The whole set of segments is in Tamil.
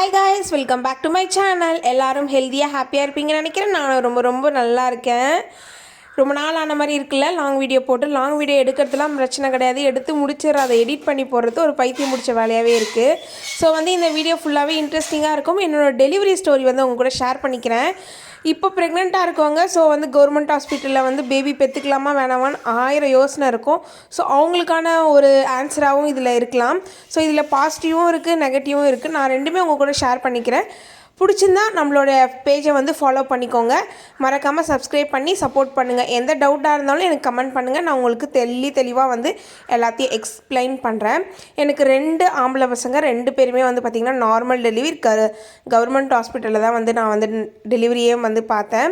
Hi guys, welcome back to my channel. எல்லோரும் ஹெல்த்தியாக ஹாப்பியாக இருப்பீங்கன்னு நினைக்கிறேன். நான் ரொம்ப நல்லா இருக்கேன். ரொம்ப நாள் ஆன மாதிரி இருக்குல்ல லாங் வீடியோ போட்டு. லாங் வீடியோ எடுக்கிறதுலாம் பிரச்சனை கிடையாது, எடுத்து முடிச்சிடுற அதை எடிட் பண்ணி போடுறது ஒரு பைத்தியம் முடிச்ச வேலையாகவே இருக்குது. ஸோ இந்த வீடியோ ஃபுல்லாகவே இன்ட்ரெஸ்டிங்காக இருக்கும். என்னோடய டெலிவரி ஸ்டோரி உங்கள் கூட ஷேர் பண்ணிக்கிறேன். இப்போ ப்ரெக்னெண்ட்டாக இருக்கவங்க கவர்மெண்ட் ஹாஸ்பிட்டலில் பேபி பெற்றுக்கலாமா வேணாமான்னு 1000 யோசனை இருக்கும். அவங்களுக்கான ஒரு ஆன்சராகவும் இதில் இருக்கலாம். இதில் பாசிட்டிவும் இருக்குது, நெகட்டிவும் இருக்குது. நான் ரெண்டுமே உங்கள் கூட ஷேர் பண்ணிக்கிறேன். பிடிச்சிருந்தா நம்மளோட பேஜை ஃபாலோ பண்ணிக்கோங்க. மறக்காமல் சப்ஸ்கிரைப் பண்ணி சப்போர்ட் பண்ணுங்கள். எந்த டவுட்டாக இருந்தாலும் எனக்கு கமெண்ட் பண்ணுங்கள். நான் உங்களுக்கு தெளிவாக எல்லாத்தையும் எக்ஸ்பிளைன் பண்ணுறேன். எனக்கு 2 ஆம்பளை பசங்க, 2 பேருமே பார்த்திங்கன்னா நார்மல் டெலிவரி கவர்மெண்ட் ஹாஸ்பிட்டலில் தான் நான் டெலிவரியே பார்த்தேன்.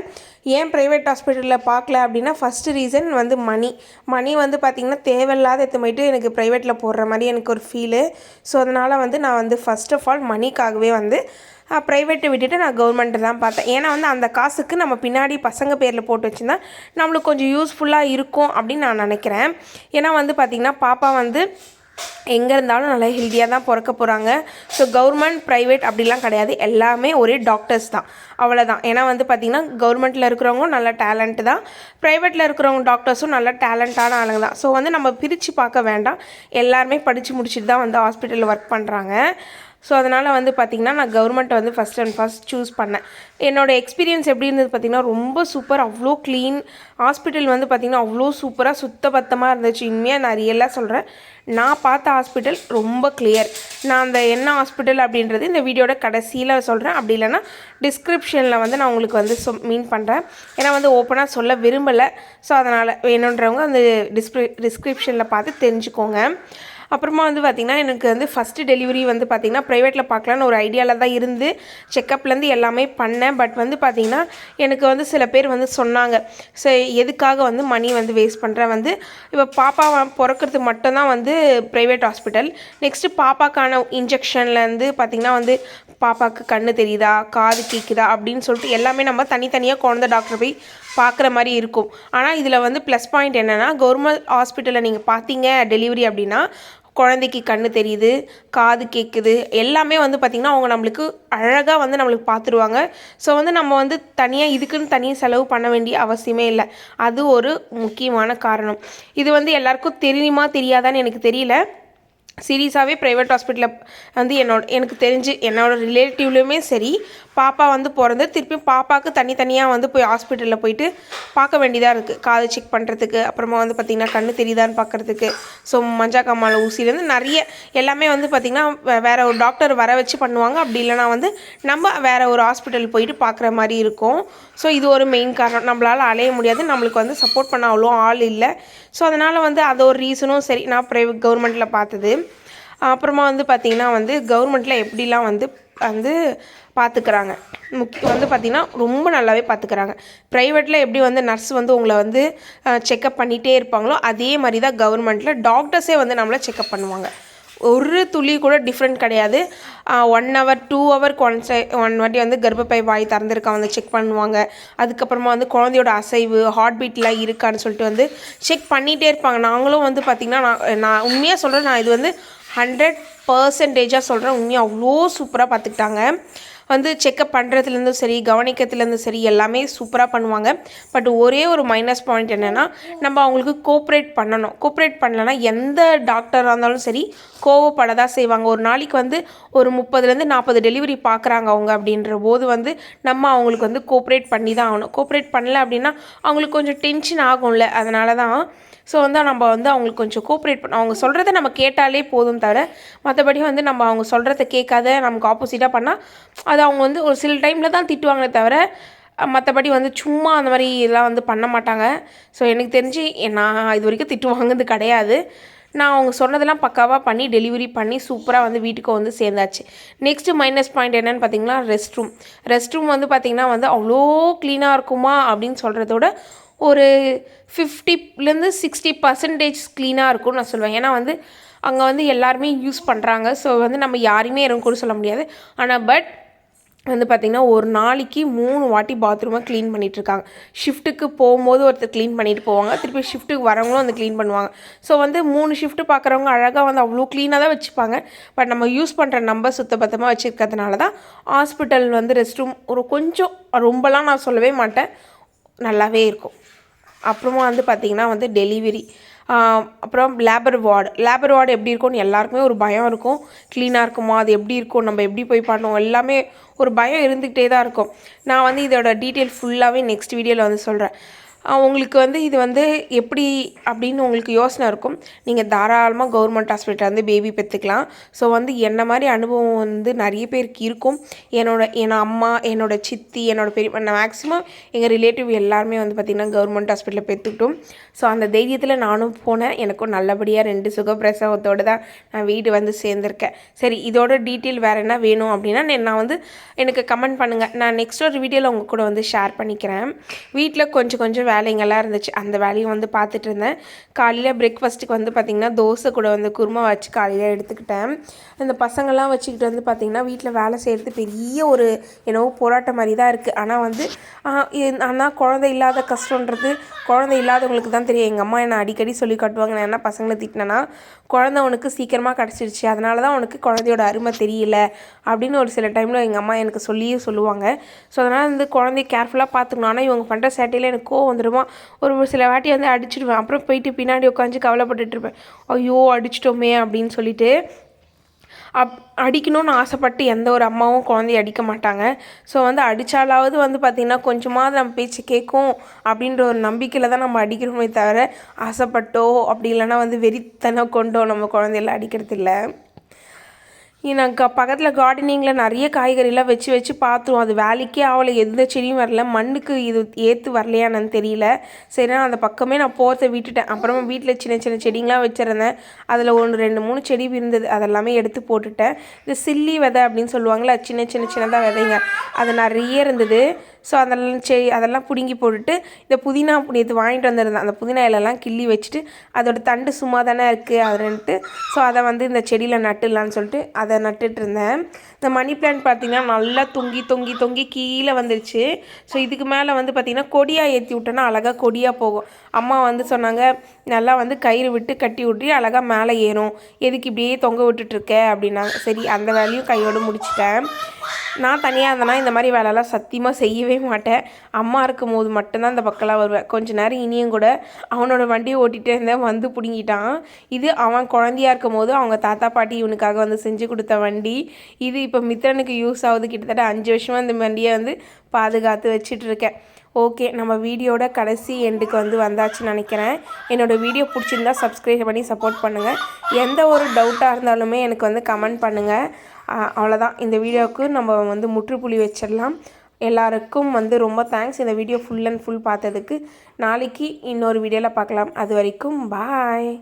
ஏன் ப்ரைவேட் ஹாஸ்பிட்டலில் பார்க்கல அப்படின்னா, ஃபஸ்ட்டு ரீசன் மணி பார்த்திங்கன்னா தேவையில்லாத எத்தமைட்டு எனக்கு ப்ரைவேட்டில் போடுற மாதிரி எனக்கு ஒரு ஃபீலு. அதனால் நான் ஃபஸ்ட் ஆஃப் ஆல் மணிக்காகவே ப்ரைவேட்டை விட்டுட்டு நான் கவர்மெண்ட்டு தான் பார்த்தேன். ஏன்னா அந்த காசுக்கு நம்ம பின்னாடி பசங்க பேரில் போட்டு வச்சுருந்தா நம்மளுக்கு கொஞ்சம் யூஸ்ஃபுல்லாக இருக்கும் அப்படின்னு நான் நினைக்கிறேன். ஏன்னா பார்த்திங்கன்னா பாப்பா எங்கே இருந்தாலும் நல்லா ஹெல்த்தியாக தான் பிறக்க போகிறாங்க. கவர்மெண்ட் ப்ரைவேட் அப்படிலாம் கிடையாது, எல்லாமே ஒரே டாக்டர்ஸ் தான், அவ்வளோதான். ஏன்னா பார்த்திங்கன்னா கவர்மெண்ட்டில் இருக்கிறவங்க நல்ல டேலண்ட்டு தான், ப்ரைவேட்டில் இருக்கிறவங்க டாக்டர்ஸும் நல்ல டேலண்ட்டான ஆளுங்க தான். நம்ம பிரித்து பார்க்க வேண்டாம், எல்லாருமே படித்து முடிச்சுட்டு தான் ஹாஸ்பிட்டலில் ஒர்க் பண்ணுறாங்க. அதனால் பார்த்திங்கன்னா நான் கவர்மெண்ட்டை ஃபஸ்ட் சூஸ் பண்ணேன். என்னோடய எக்ஸ்பீரியன்ஸ் எப்படி இருந்தது பார்த்திங்கன்னா ரொம்ப சூப்பர். அவ்வளோ க்ளீன் ஹாஸ்பிட்டல் பார்த்திங்கன்னா அவ்வளோ சூப்பராக சுத்தபத்தமாக இருந்துச்சு. இனிமையாக நான் ரியலாக சொல்கிறேன், நான் பார்த்த ஹாஸ்பிட்டல் ரொம்ப கிளியர். நான் அந்த என்ன ஹாஸ்பிட்டல் அப்படின்றது இந்த வீடியோட கடைசியில் சொல்கிறேன். அப்படி இல்லைன்னா டிஸ்கிரிப்ஷனில் நான் உங்களுக்கு மீன் பண்ணுறேன். ஏன்னா ஓப்பனாக சொல்ல விரும்பலை. அதனால் வேணுன்றவங்க அந்த டிஸ்கிரிப்ஷனில் பார்த்து தெரிஞ்சுக்கோங்க. அப்புறமா பார்த்திங்கன்னா எனக்கு ஃபஸ்ட்டு டெலிவரி பார்த்திங்கன்னா ப்ரைவேட்டில் பார்க்கலான்னு ஒரு ஐடியாவில் தான் இருந்து செக்கப்லேருந்து எல்லாமே பண்ணேன். பட் பார்த்திங்கன்னா எனக்கு சில பேர் சொன்னாங்க, எதுக்காக மணி வேஸ்ட் பண்ணுறேன், இப்போ பாப்பா பிறக்கிறது மட்டும்தான் ப்ரைவேட் ஹாஸ்பிட்டல். நெக்ஸ்ட்டு பாப்பாக்கான இன்ஜெக்ஷன்லேருந்து பார்த்திங்கன்னா பாப்பாவுக்கு கண்ணு தெரியுதா, காது கேட்குதா அப்படின்னு சொல்லிட்டு எல்லாமே நம்ம தனித்தனியாக குழந்தை டாக்டர் போய் பார்க்குற மாதிரி இருக்கும். ஆனால் இதில் ப்ளஸ் பாயிண்ட் என்னென்னா, கவர்மெண்ட் ஹாஸ்பிட்டலில் நீங்கள் பார்த்தீங்க டெலிவரி அப்படின்னா குழந்தைக்கு கண்ணு தெரியுது, காது கேட்குது, எல்லாமே பார்த்திங்கன்னா அவங்க நம்மளுக்கு அழகாக நம்மளுக்கு பார்த்துருவாங்க. நம்ம தனியாக இதுக்குன்னு தனியாக செலவு பண்ண வேண்டிய அவசியமே இல்லை. அது ஒரு முக்கியமான காரணம். இது எல்லாருக்கும் தெரியுமா தெரியாதான்னு எனக்கு தெரியல. சீரியஸாகவே ப்ரைவேட் ஹாஸ்பிட்டலில் எனக்கு தெரிஞ்சு என்னோடய ரிலேட்டிவ்லையுமே சரி, பாப்பா பிறந்து திருப்பி பாப்பாவுக்கு தனித்தனியாக போய் ஹாஸ்பிட்டலில் போயிட்டு பார்க்க வேண்டியதாக இருக்குது. காது செக் பண்ணுறதுக்கு, அப்புறமா பார்த்திங்கன்னா கண்ணு தெரியுதான்னு பார்க்குறதுக்கு, மஞ்சா காமாலை ஊசிலேருந்து நிறைய எல்லாமே பார்த்திங்கன்னா வேறு ஒரு டாக்டர் வர வச்சு பண்ணுவாங்க. அப்படி இல்லைனா நம்ம வேறு ஒரு ஹாஸ்பிட்டல் போயிட்டு பார்க்குற மாதிரி இருக்கும். இது ஒரு மெயின் காரணம். நம்மளால் அலைய முடியாது, நம்மளுக்கு சப்போர்ட் பண்ண அவ்வளோ ஆள் இல்லை. அதனால் அது ஒரு ரீசனும் சரி நான் கவர்மெண்ட்டில் பார்த்தது. அப்புறமா பார்த்திங்கன்னா கவர்மெண்ட்டில் எப்படிலாம் பார்த்துக்கிறாங்க, முக்கியம் பார்த்திங்கன்னா ரொம்ப நல்லாவே பார்த்துக்கிறாங்க. ப்ரைவேட்டில் எப்படி நர்ஸ் உங்களை செக்கப் பண்ணிகிட்டே இருப்பாங்களோ அதே மாதிரி தான் கவர்மெண்ட்டில் டாக்டர்ஸே நம்மளை செக்கப் பண்ணுவாங்க. ஒரு துளி கூட டிஃப்ரெண்ட் கிடையாது. 1 hour 2 ஹவருக்கு ஒன் வாட்டி கர்ப்பப்பை வாய் திறந்துருக்கா செக் பண்ணுவாங்க. அதுக்கப்புறமா குழந்தையோட அசைவு, ஹார்ட் பீட்லாம் இருக்கான்னு சொல்லிட்டு செக் பண்ணிகிட்டே இருப்பாங்க. நாங்களும் பார்த்திங்கன்னா நான் உண்மையாக சொல்கிறேன், நான் இது 100% சொல்கிறேன், உண்மையாக அவ்வளோ சூப்பராக பார்த்துக்கிட்டாங்க. செக்கப் பண்ணுறதுலேருந்தும் சரி, கவனிக்கிறதுலேருந்தும் சரி எல்லாமே சூப்பராக பண்ணுவாங்க. பட் ஒரே ஒரு மைனஸ் பாயிண்ட் என்னென்னா, நம்ம அவங்களுக்கு கோஆப்ரேட் பண்ணணும். கோஆப்ரேட் பண்ணலன்னா எந்த டாக்டராக இருந்தாலும் சரி கோவப்பட தான் செய்வாங்க. ஒரு நாளைக்கு ஒரு 30லேருந்து 40 டெலிவரி பார்க்குறாங்க அவங்க அப்படின்ற போது நம்ம அவங்களுக்கு கோஆப்ரேட் பண்ணி தான் ஆகணும். கோஆப்ரேட் பண்ணல அப்படின்னா அவங்களுக்கு கொஞ்சம் டென்ஷன் ஆகும்ல. அதனால தான் நம்ம அவங்களுக்கு கொஞ்சம் கோஆப்ரேட் பண்ண, அவங்க சொல்கிறத நம்ம கேட்டாலே போதும் தவிர மற்றபடி நம்ம அவங்க சொல்கிறத கேட்காத நமக்கு ஆப்போசிட்டாக பண்ணால் அது அவங்க ஒரு சில டைமில் தான் திட்டுவாங்களே தவிர மற்றபடி சும்மா அந்த மாதிரி எல்லாம் பண்ண மாட்டாங்க. எனக்கு தெரிஞ்சு நான் இது வரைக்கும் திட்டு வாங்குறது கிடையாது. நான் அவங்க சொன்னதெல்லாம் பக்காவாக பண்ணி டெலிவரி பண்ணி சூப்பராக வீட்டுக்கு சேர்ந்தாச்சு. நெக்ஸ்ட்டு மைனஸ் பாயிண்ட் என்னென்னு பார்த்தீங்கன்னா ரெஸ்ட் ரூம் பார்த்திங்கன்னா அவ்வளோ க்ளீனாக இருக்குமா அப்படின்னு சொல்கிறதோட ஒரு 50லேருந்து 60% க்ளீனாக இருக்கும்னு நான் சொல்லுவேன். ஏன்னா அங்கே எல்லாருமே யூஸ் பண்ணுறாங்க. நம்ம யாரையுமே எதுவும் கூட சொல்ல முடியாது. ஆனால் வந்து பார்த்திங்கன்னா ஒரு நாளைக்கு 3 வாட்டி பாத்ரூமை க்ளீன் பண்ணிகிட்ருக்காங்க. ஷிஃப்ட்டுக்கு போகும்போது ஒருத்தர் க்ளீன் பண்ணிட்டு போவாங்க, திருப்பி ஷிஃப்ட்டுக்கு வரவங்களும் வந்து க்ளீன் பண்ணுவாங்க. ஸோ வந்து 3 ஷிஃப்ட்டு பார்க்குறவங்க அழகாக வந்து அவ்வளோ க்ளீனாக தான் வச்சுப்பாங்க. பட் நம்ம யூஸ் பண்ணுற நம்பர் சுத்தபத்தமாக வச்சுருக்கிறதுனால தான் ஹாஸ்பிட்டல் வந்து ரெஸ்ட் ரூம் ஒரு கொஞ்சம் ரொம்பலாம் நான் சொல்லவே மாட்டேன், நல்லாவே இருக்கும். அப்புறமா வந்து பார்த்திங்கன்னா வந்து டெலிவரி, அப்புறம் லேபர் வார்டு எப்படி இருக்கும்னு எல்லாருக்குமே ஒரு பயம் இருக்கும். க்ளீனாக இருக்குமா, அது எப்படி இருக்கும், நம்ம எப்படி போய் பண்ணோம், எல்லாமே ஒரு பயம் இருந்துக்கிட்டே தான் இருக்கும். நான் வந்து இதோட டீட்டெயில் ஃபுல்லாகவே நெக்ஸ்ட் வீடியோவில் வந்து சொல்கிறேன். உங்களுக்கு வந்து இது வந்து எப்படி அப்படின்னு உங்களுக்கு யோசனை இருக்கும். நீங்கள் தாராளமாக கவர்மெண்ட் ஹாஸ்பிட்டலில் வந்து பேபி பெற்றுக்கலாம். ஸோ வந்து என்ன மாதிரி அனுபவம் வந்து நிறைய பேருக்கு இருக்கும். என் அம்மா, என்னோட சித்தி, என்னோட பெரிய மேக்ஸிமம் எங்கள் ரிலேட்டிவ் எல்லாருமே வந்து பார்த்திங்கன்னா கவர்மெண்ட் ஹாஸ்பிட்டலில் பெற்றுக்கிட்டோம். ஸோ அந்த தைரியத்தில் நானும் போனேன். எனக்கும் நல்லபடியாக 2 சுகப்பிரசவத்தோடு தான் நான் வீடு வந்து சேர்ந்துருக்கேன். சரி, இதோட டீட்டெயில் வேறு என்ன வேணும் அப்படின்னா நான் வந்து எனக்கு கமெண்ட் பண்ணுங்கள். நான் நெக்ஸ்ட் ஒரு வீடியோவில் உங்கள் கூட வந்து ஷேர் பண்ணிக்கிறேன். வீட்டில் கொஞ்சம் வேலைங்கள்லாம் இருந்துச்சு, அந்த வேலையும் வந்து பார்த்துட்டு இருந்தேன். காலையில் பிரேக்ஃபாஸ்ட்டுக்கு வந்து பார்த்திங்கன்னா தோசை கூட வந்து குருமா வச்சு காலையில் எடுத்துக்கிட்டேன். இந்த பசங்கள்லாம் வச்சுக்கிட்டு வந்து பார்த்திங்கன்னா வீட்டில் வேலை செய்கிறது பெரிய ஒரு என்னவோ போராட்டம் மாதிரி தான் இருக்குது. ஆனால் வந்து ஆனால் குழந்தை இல்லாத கஷ்டன்றது குழந்தை இல்லாதவங்களுக்கு தான் தெரியும். எங்கள் அம்மா என்னை அடிக்கடி சொல்லி காட்டுவாங்க. நான் என்ன பசங்களை திட்டினேன்னா, குழந்தை உனக்கு சீக்கிரமாக கிடச்சிருச்சு, அதனால தான் உனக்கு குழந்தையோட அருமை தெரியல அப்படின்னு ஒரு சில டைமில் எங்கள் அம்மா எனக்கு சொல்லுவாங்க. ஸோ அதனால் வந்து குழந்தைய கேர்ஃபுல்லாக பார்த்துக்கணும். ஆனால் இவங்க பண்ணுற சேட்டையில் எனக்கு கோவம் வந்துடுமா, ஒரு சில வாட்டி வந்து அடிச்சிடுவேன். அப்புறம் போயிட்டு பின்னாடி உட்காந்து கவலைப்பட்டுட்ருப்பேன், ஐயோ அடிச்சிட்டோமே அப்படின்னு சொல்லிட்டு. அடிக்கணும்னு ஆசைப்பட்டு எந்த ஒரு அம்மாவும் குழந்தைய அடிக்க மாட்டாங்க. ஸோ வந்து அடித்தாலாவது வந்து பார்த்திங்கன்னா கொஞ்சமாவது நம்ம பேச்சு கேட்கும் அப்படின்ற ஒரு நம்பிக்கையில் தான் நம்ம அடிக்கிறோமே தவிர ஆசைப்பட்டோ அப்படி இல்லைன்னா வந்து வெறித்தனம் கொண்டோ நம்ம குழந்தையெல்லாம் அடிக்கிறது இல்லை. நாங்கள் பக்கத்தில் கார்டனிங்கில் நிறைய காய்கறிலாம் வச்சு பார்த்தோம். அது வேலைக்கே ஆகலை, எந்த செடியும் வரல, மண்ணுக்கு இது ஏற்று வரலையானு தெரியல. சரி, நான் அந்த பக்கமே நான் போகிறத விட்டுட்டேன். அப்புறமா வீட்டில் சின்ன செடிங்களாம் வச்சுருந்தேன். அதில் 1 2 3 செடி இருந்தது, அதெல்லாமே எடுத்து போட்டுட்டேன். இந்த சில்லி விதை அப்படின்னு சொல்லுவாங்களே, சின்னதாக விதைங்க, அது நிறைய இருந்தது. ஸோ அதெல்லாம் பிடுங்கி போட்டுட்டு இந்த புதினா நேற்று வாங்கிட்டு வந்திருந்தேன். அந்த புதினா இலெல்லாம் கிள்ளி வச்சுட்டு அதோட தண்டு சும்மா தானே இருக்குது அதுன்ட்டு ஸோ அதை வந்து இந்த செடியில் நட்டுடலான்னு சொல்லிட்டு அதை நட்டுட்டு இருந்தேன். இந்த மணி பிளான்ட் பார்த்திங்கன்னா நல்லா தொங்கி கீழே வந்துருச்சு. ஸோ இதுக்கு மேலே வந்து பார்த்திங்கன்னா கொடியாக ஏற்றி விட்டோன்னா அழகாக கொடியாக போகும். அம்மா வந்து சொன்னாங்க, நல்லா வந்து கயிறு விட்டு கட்டி விட்டு அழகாக மேலே ஏறும், எதுக்கு இப்படியே தொங்க விட்டுட்ருக்க அப்படின்னாங்க. சரி, அந்த வேலையும் கையோடு முடிச்சிட்டேன். நான் தனியாக இருந்தேன்னா இந்த மாதிரி வேலைலாம் சத்தியமாக செய்யவே மாட்டேன். அம்மா இருக்கும் போது மட்டும்தான் இந்த பக்கம்லாம் வருவேன். கொஞ்ச நேரம் இனியும் கூட அவனோட வண்டியை ஓட்டிகிட்டே இருந்தேன், வந்து பிடுங்கிட்டான். இது அவன் குழந்தையாக இருக்கும் போது அவங்க தாத்தா பாட்டி இவனுக்காக வந்து செஞ்சு கொடுத்த வண்டி. இது இப்போ மித்ரனுக்கு யூஸ் ஆகுது. கிட்டத்தட்ட 5 வருஷமாக இந்த வண்டியை வந்து பாதுகாத்து வச்சிட்ருக்கேன். ஓகே, நம்ம வீடியோட கடைசி எண்டுக்கு வந்து வந்தாச்சுன்னு நினைக்கிறேன். என்னோடய வீடியோ பிடிச்சிருந்தா சப்ஸ்கிரைப் பண்ணி சப்போர்ட் பண்ணுங்கள். எந்த ஒரு டவுட்டாக இருந்தாலுமே எனக்கு வந்து கமெண்ட் பண்ணுங்கள். அவ்வளோதான், இந்த வீடியோவுக்கு நம்ம வந்து முற்றுப்புள்ளி வச்சிடலாம். எல்லாருக்கும் வந்து ரொம்ப தேங்க்ஸ் இந்த வீடியோ ஃபுல் அண்ட் ஃபுல் பார்த்ததுக்கு. நாளைக்கு இன்னொரு வீடியோவில் பார்க்கலாம். அது வரைக்கும் பாய்.